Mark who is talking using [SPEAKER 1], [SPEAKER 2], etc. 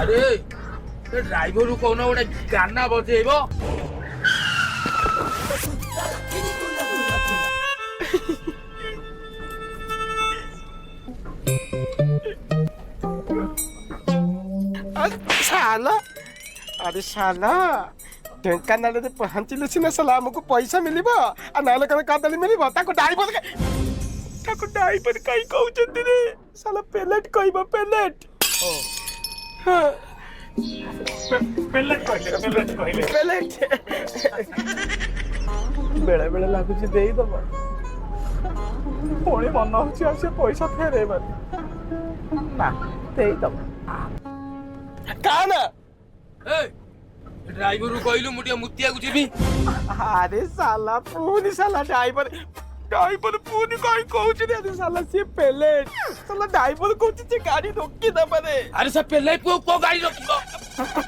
[SPEAKER 1] अरे ड्राइवर को कहना गोटे गाना बजेब
[SPEAKER 2] साला अरे साला ढेंकानाल पहुँचले सीना साला आमको पैसा मिलिब आ नाले कने कादली मिलिब ताको ड्राइवर कहीं कहउछंती रे साला पेलेट कहबो पेलेट हां पेलेट कहले बेले बेले लागुची देई दबा पुणी मन होची आ से पैसा फेरे ना देई दबा काना
[SPEAKER 1] ड्राइवर को कहलु मुटिया मुतिया को जीबी
[SPEAKER 2] अरे साला पुनी साला ड्राइवर पुनी कहीं कहउछ रे साला से पेलेट साला ड्राइवर कहउछ जे गाड़ी रोकी दबा रे
[SPEAKER 1] अरे सब पहले को गाड़ी रोकिबो